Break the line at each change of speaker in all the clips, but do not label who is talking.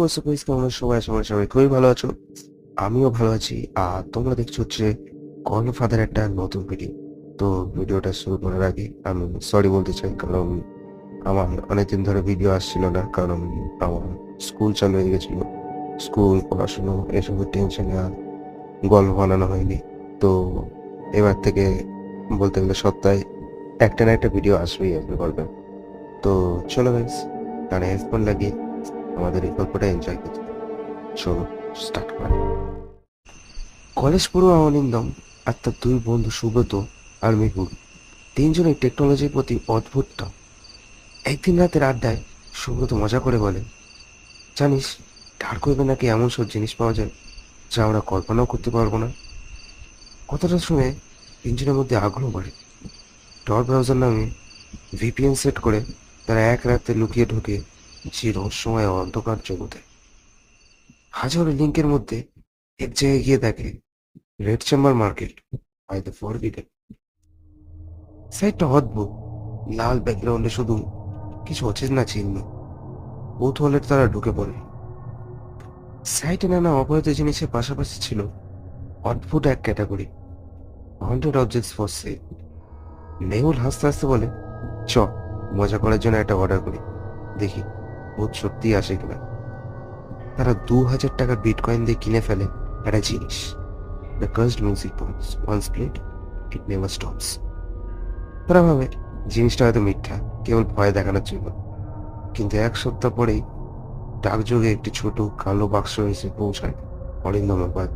কেমন আছো সবাই? সবাই খুবই ভালো আছো। আমিও ভালো আছি। আর তোমরা দেখছো হচ্ছে গডফাদার একটা নতুন ভিডিও। তো ভিডিওটা শুরু করার আগে আমি সরি বলতে চাই, কারণ আমার অনেকদিন ধরে ভিডিও আসছিল না, কারণ আমার স্কুল চালু হয়ে গেছিল। স্কুল, পড়াশুনো এসবের টেনশনে আর গল্প বানানো হয়নি। তো এবার থেকে বলতে গেলে সপ্তাহে একটা না একটা ভিডিও আসবে গল্পে। তো চলো গাইস, কানে হেডফোন লাগিয়ে আমাদের এই গল্পটা এনজয় করতে থাকো। চলো স্টার্ট করা। কলেজ পড়ুয়া অনিন্দম আর তার দুই বন্ধু সুব্রত আর মেহুল, তিনজনের টেকনোলজির প্রতি অদ্ভুত টান। একদিন রাতের আড্ডায় সুব্রত মজা করে বলে, জানিস, ডার্ক ওয়েবে নাকি এমন সব জিনিস পাওয়া যায় যা আমরা কল্পনাও করতে পারবো না। কথাটা শুনে তিনজনের মধ্যে আগ্রহ বাড়ে। টর ব্রাউজার নামে ভিপিএন সেট করে তারা এক রাতে লুকিয়ে ঢোকে সেই রহস্যময় অন্ধকার জগতে। হাজারো লিঙ্কের মধ্যে এক জায়গায় গিয়ে দেখে red chamber market by the forbidden. সাইটটা অদ্ভুত, লাল ব্যাকগ্রাউন্ডে শুধু কিছু অচেনা চিহ্ন। কৌতূহলের তারা ঢুকে পড়ে। সাইটে নানা অবৈধ জিনিসের পাশাপাশি ছিল অদ্ভুত এক category, haunted objects for sale. Mehul হাসতে হাসতে বলে, চ, মজা করার জন্য একটা অর্ডার করি, দেখি ভূত সত্যি আসে কিনা। তারা 2,000 টাকার বিটকয়েন দিয়ে কিনে ফেলে একটা জিনিস, the cursed music box. Once played it never stops. তারা ভাবে জিনিসটা হয়তো মিথ্যা, কেবল ভয় দেখানোর জন্য। কিন্তু এক সপ্তাহ পরেই ডাকযোগে একটি ছোট কালো বাক্স এসে পৌঁছায় অরিন্দমের বাদ।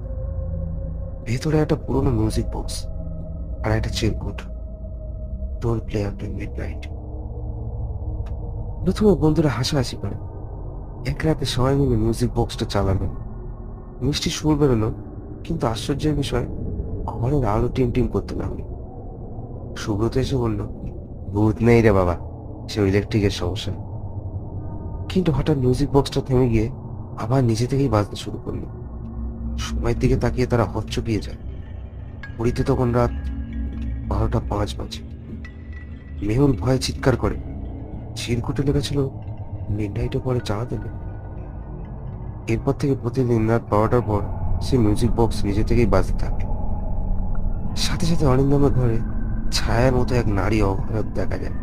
ভেতরে একটা পুরোনো মিউজিক বক্স আর একটা চিরকুট, ডোন্ট প্লে আফটার মিডনাইট। প্রথমে বন্ধুরা হাসাহাসি করে। এক রাতে সবাই মিলে মিউজিক বক্সটা চালানো। মিষ্টি সুর বেরোলো, কিন্তু আশ্চর্যের বিষয়, ঘরের আলো টিম টিম করতে লাগলো। সুব্রত এসে বলল, ভূত নেই রে বাবা, সে ইলেকট্রিকের সমস্যা। কিন্তু হঠাৎ মিউজিক বক্সটা থেমে গিয়ে আবার নিজে থেকেই বাজতে শুরু করলো। সময়ের দিকে তাকিয়ে তারা হকচকিয়ে যায়। ঘড়িতে তখন রাত 12টা 5 বাজে। মেহুল ভয়ে চিৎকার করে। চিরকুটে লেখা ছিল, মিডনাইটের পরে চাঁদা দেবে। এরপর থেকে প্রতিদিন রাত 12টার পর সে মিউজিক বক্স নিজে থেকেই বাজতে থাকে। সাথে সাথে অরিন্দমের ঘরে ছায়ার মতো এক নারী অভয়ব দেখা যায়।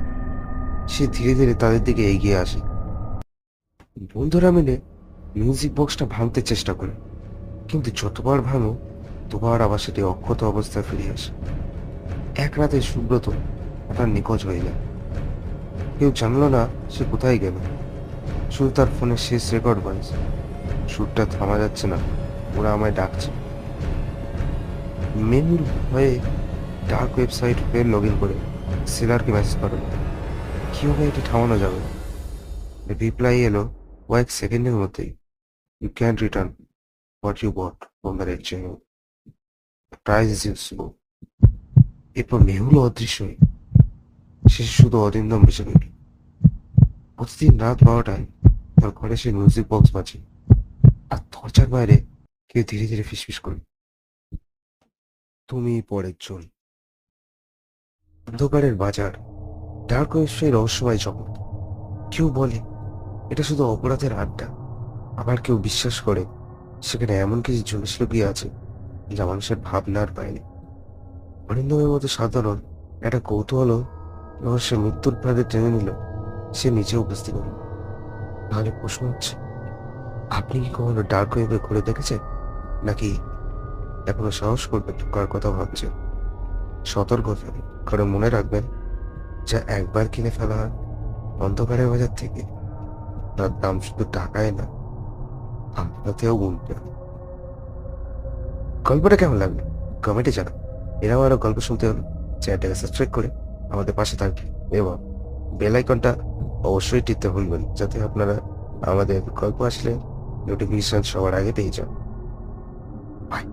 সে ধীরে ধীরে তাদের দিকে এগিয়ে আসে। বন্ধুরা মিলে মিউজিক বক্সটা ভাঙতে চেষ্টা করে, কিন্তু যতবার ভাঙো ততবার আবার সেটি অক্ষত অবস্থায় ফিরে আসে। এক রাতে সুব্রত হঠাৎ নিখোঁজ হয়ে যায়। কেউ জানলো না সে কোথায় গেল। শুধু তার ফোনের শেষ রেকর্ড বাজছে, সুরটা থামা যাচ্ছে না, ওরা আমায় ডাকছে। মেহুল হয়ে ডার্ক ওয়েবসাইট ফের লগ ইন করে সেলারকে মেসেজ করলো, কিভাবে এটি থামানো যাবে। রিপ্লাই এলো কয়েক সেকেন্ডের মধ্যেই, you can return what you bought from the red chain, price is your. এরপর মেহুল অদৃশ্য হয়ে শেষে শুধু অরিন্দম বেঁচে রইল। প্রতিদিন রাত 12টায় তার ঘরে সে মিউজিক বক্স বাজে, আর দরজার বাইরে কেউ ধীরে ধীরে ফিসফিস করে, তুমি পরের জন। অন্ধকারের বাজার, ডার্ক ওয়েব সেই রহস্যময় জগৎ। কেউ বলে এটা শুধু অপরাধের আড্ডা, আবার কেউ বিশ্বাস করে সেখানে এমন কিছু জিনিস লুকিয়ে আছে যা মানুষের ভাবনার বাইরে। অরিন্দমের মতো সাধারণ একটা কৌতূহল যখন সে মৃত্যুর ফাঁদে টেনে নিল, সে নিজেও বুঝতে পারল। তাহলে প্রশ্ন হচ্ছে, আপনি কি কখনো ডার্ক ওয়েবে ঘুরে দেখেছেন, নাকি এখনো সাহস করবে ঢোকার কথা ভাবছেন? সতর্ক থাকুন, কারণ মনে রাখবেন, যা একবার কিনে ফেলা হয় অন্ধকারের বাজার থেকে, তার দাম শুধু টাকায় না, আপনাতেও গুনবে। গল্পটা কেমন লাগলো কমেন্টে জানান। এরাও আরো গল্প শুনতে হলে চ্যানেলটাকে সাবস্ক্রাইব করে আমাদের পাশে থাকবেন, এবং বেল আইকনটা অবশ্যই টিপতে ভুলবেন, যাতে আপনারা আমাদের গল্প আসলে নোটিফিকেশন সবার আগে পেয়ে যান। বাই।